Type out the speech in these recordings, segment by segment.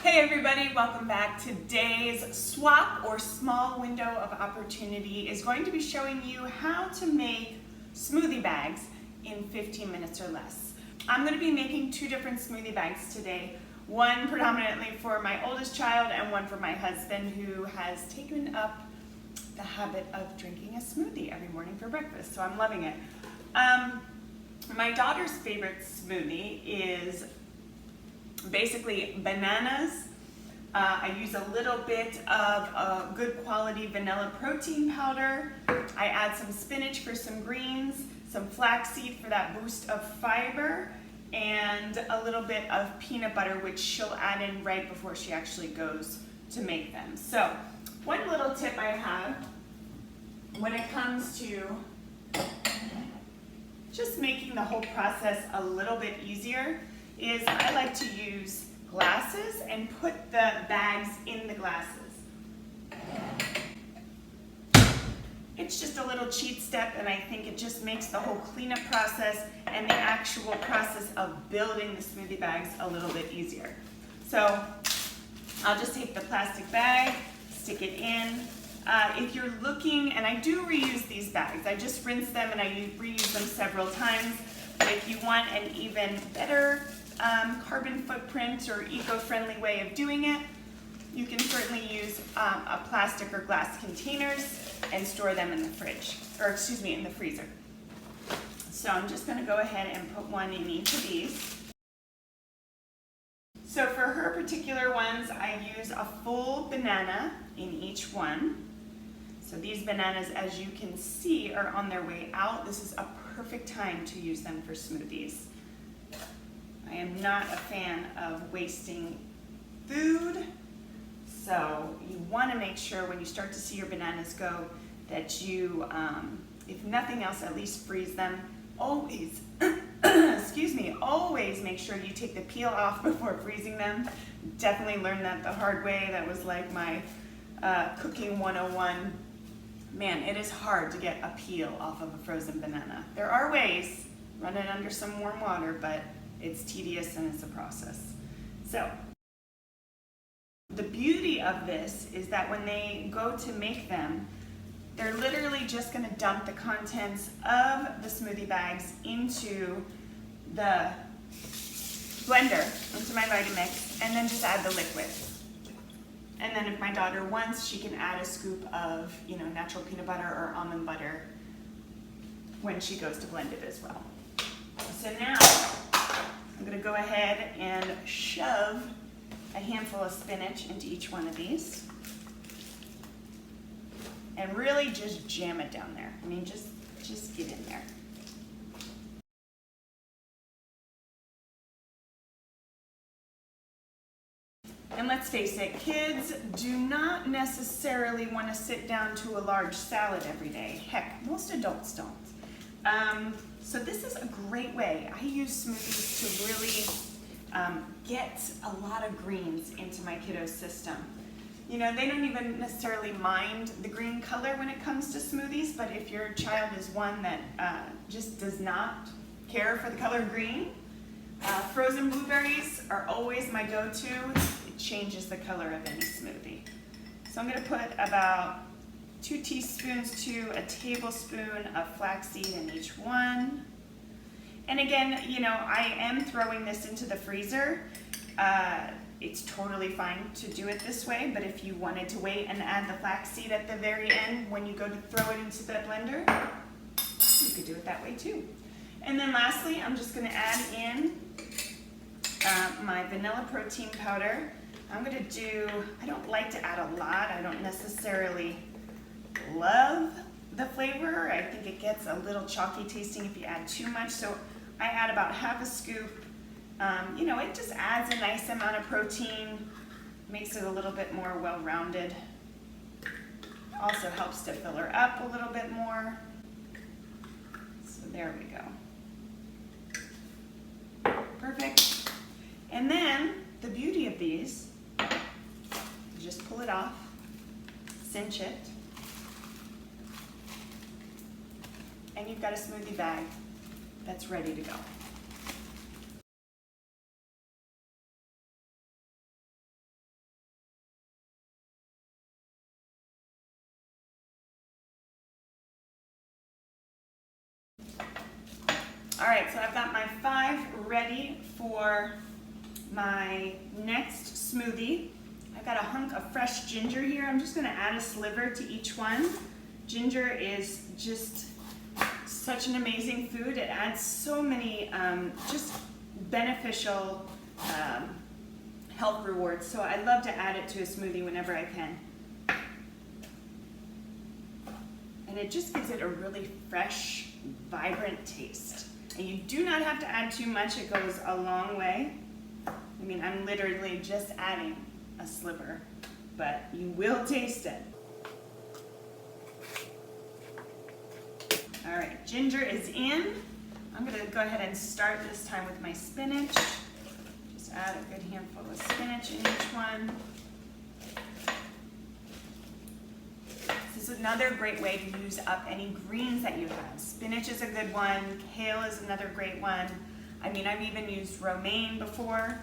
Hey everybody, welcome back. Today's swap or small window of opportunity is going to be showing you how to make smoothie bags in 15 minutes or less. I'm going to be making two different smoothie bags today. One predominantly for my oldest child and one for my husband, who has taken up the habit of drinking a smoothie every morning for breakfast, so I'm loving it. My daughter's favorite smoothie is basically bananas. I use a little bit of good quality vanilla protein powder. I add some spinach for some greens, some flaxseed for that boost of fiber, and a little bit of peanut butter, which she'll add in right before she actually goes to make them. So one little tip I have when it comes to just making the whole process a little bit easier is I like to use glasses and put the bags in the glasses. It's just a little cheat step, and I think it just makes the whole cleanup process and the actual process of building the smoothie bags a little bit easier. So I'll just take the plastic bag, stick it in. If you're looking, and I do reuse these bags, I just rinse them and I reuse them several times. But if you want an even better carbon footprint or eco-friendly way of doing it, you can certainly use a plastic or glass containers and store them in the fridge, or excuse me, in the freezer. So I'm just going to go ahead and put one in each of these. So for her particular ones, I use a full banana in each one. So these bananas, as you can see, are on their way out. This is a perfect time to use them for smoothies. I am not a fan of wasting food, so you want to make sure when you start to see your bananas go that you, if nothing else, at least freeze them. Always, excuse me, always make sure you take the peel off before freezing them. Definitely learned that the hard way. That was like my cooking 101. Man, it is hard to get a peel off of a frozen banana. There are ways, run it under some warm water, but it's tedious and it's a process. So the beauty of this is that when they go to make them, they're literally just going to dump the contents of the smoothie bags into the blender, into my Vitamix, and then just add the liquid. And then if my daughter wants, she can add a scoop of, natural peanut butter or almond butter when she goes to blend it as well. So now I'm going to go ahead and shove a handful of spinach into each one of these. And really just jam it down there. I mean, just get in there. And let's face it, kids do not necessarily want to sit down to a large salad every day. Heck, most adults don't. So this is a great way. I use smoothies to really get a lot of greens into my kiddos' system. They don't even necessarily mind the green color when it comes to smoothies, but if your child is one that just does not care for the color green, frozen blueberries are always my go-to. It changes the color of any smoothie. So I'm going to put about 2 teaspoons to a tablespoon of flaxseed in each one. And again, I am throwing this into the freezer. It's totally fine to do it this way, but if you wanted to wait and add the flaxseed at the very end when you go to throw it into the blender, you could do it that way too. And then lastly, I'm just going to add in my vanilla protein powder. I'm going to do, I don't like to add a lot. I don't necessarily love the flavor. I think it gets a little chalky tasting if you add too much. So I add about half a scoop. It just adds a nice amount of protein, makes it a little bit more well-rounded. Also helps to fill her up a little bit more. So there we go. Perfect. And then the beauty of these, you just pull it off, cinch it, and you've got a smoothie bag that's ready to go. All right, so I've got my 5 ready for my next smoothie. I've got a hunk of fresh ginger here. I'm just gonna add a sliver to each one. Ginger is just such an amazing food. It adds so many just beneficial health rewards. So I love to add it to a smoothie whenever I can. And it just gives it a really fresh, vibrant taste. And you do not have to add too much. It goes a long way. I mean, I'm literally just adding a sliver, but you will taste it. All right, ginger is in. I'm gonna go ahead and start this time with my spinach. Just add a good handful of spinach in each one. This is another great way to use up any greens that you have. Spinach is a good one. Kale is another great one. I mean, I've even used romaine before.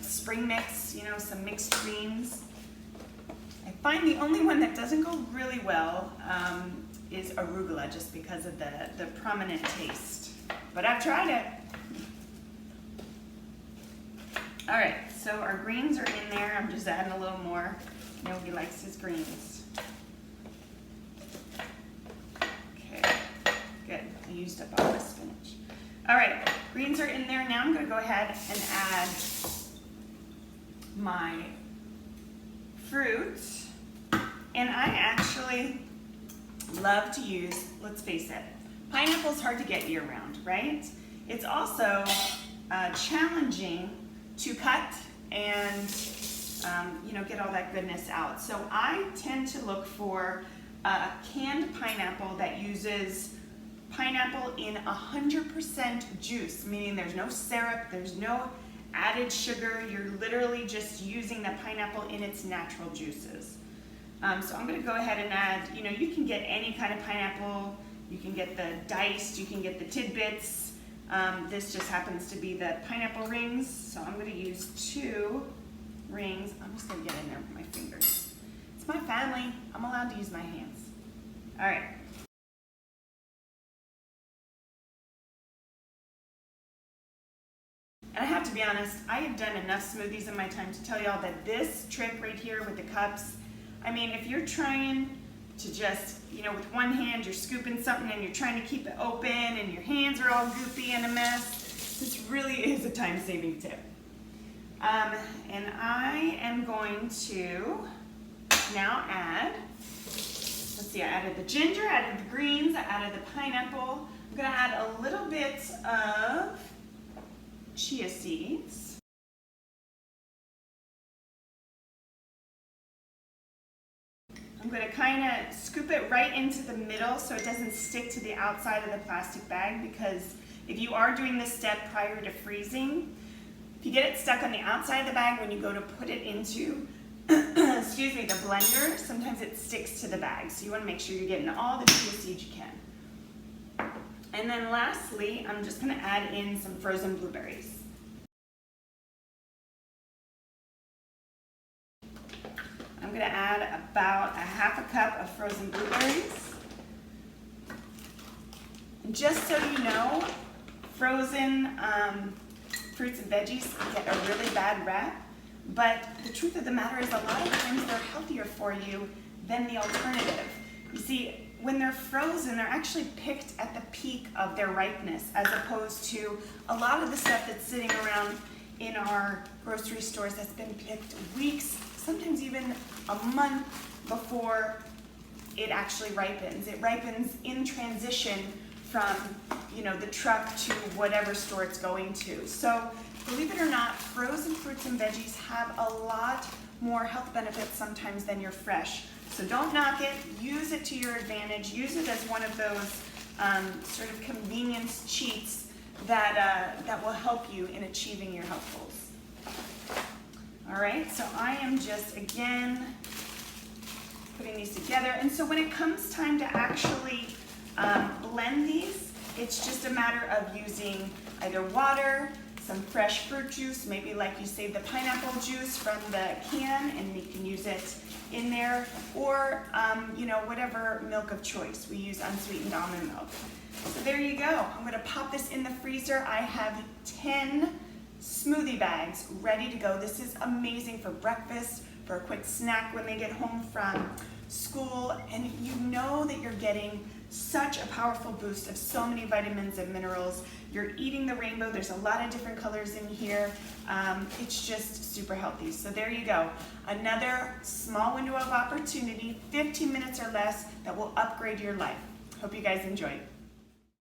Spring mix, you know, some mixed greens. I find the only one that doesn't go really well is arugula, just because of the prominent taste. But I've tried it. All right, so our greens are in there. I'm just adding a little more. Nobody likes his greens. Okay, good. I used up all the spinach. All right, greens are in there. Now I'm gonna go ahead and add my fruit. And I actually love to use, let's face it, pineapple's hard to get year round, right? It's also challenging to cut and you know, get all that goodness out. So I tend to look for a canned pineapple that uses pineapple in 100% juice, meaning there's no syrup, there's no added sugar. You're literally just using the pineapple in its natural juices. So I'm gonna go ahead and add, you know, you can get any kind of pineapple. You can get the diced, you can get the tidbits. This just happens to be the pineapple rings. So I'm gonna use 2 rings. I'm just gonna get in there with my fingers. It's my family, I'm allowed to use my hands. All right. And I have to be honest, I have done enough smoothies in my time to tell y'all that this trick right here with the cups, I mean, if you're trying to just, you know, with one hand you're scooping something and you're trying to keep it open and your hands are all goopy and a mess, this really is a time-saving tip. And I am going to now add, let's see, I added the ginger, I added the greens, I added the pineapple. I'm gonna add a little bit of chia seeds. I'm going to kind of scoop it right into the middle so it doesn't stick to the outside of the plastic bag, because if you are doing this step prior to freezing, if you get it stuck on the outside of the bag when you go to put it into excuse me, the blender, sometimes it sticks to the bag. So you want to make sure you're getting all the chia seeds you can. And then lastly, I'm just going to add in some frozen blueberries. I'm going to add about a ½ cup of frozen blueberries. And just so you know, frozen fruits and veggies get a really bad rap, but the truth of the matter is a lot of times they're healthier for you than the alternative. You see, when they're frozen, they're actually picked at the peak of their ripeness, as opposed to a lot of the stuff that's sitting around in our grocery stores that's been picked weeks, sometimes even a month before it actually ripens. It ripens in transition from, you know, the truck to whatever store it's going to. So believe it or not, frozen fruits and veggies have a lot more health benefits sometimes than your fresh. So don't knock it, use it to your advantage, use it as one of those sort of convenience cheats that will help you in achieving your health goals. All right, so I am just, again, putting these together. And so when it comes time to actually blend these, it's just a matter of using either water, some fresh fruit juice, maybe like you save the pineapple juice from the can and you can use it in there, or you know, whatever milk of choice. We use unsweetened almond milk. So there you go. I'm gonna pop this in the freezer. I have 10 smoothie bags ready to go. This is amazing for breakfast, for a quick snack when they get home from school, and you know that you're getting such a powerful boost of so many vitamins and minerals. You're eating the rainbow. There's a lot of different colors in here. It's just super healthy. So there you go. Another small window of opportunity, 15 minutes or less, that will upgrade your life. Hope you guys enjoyed.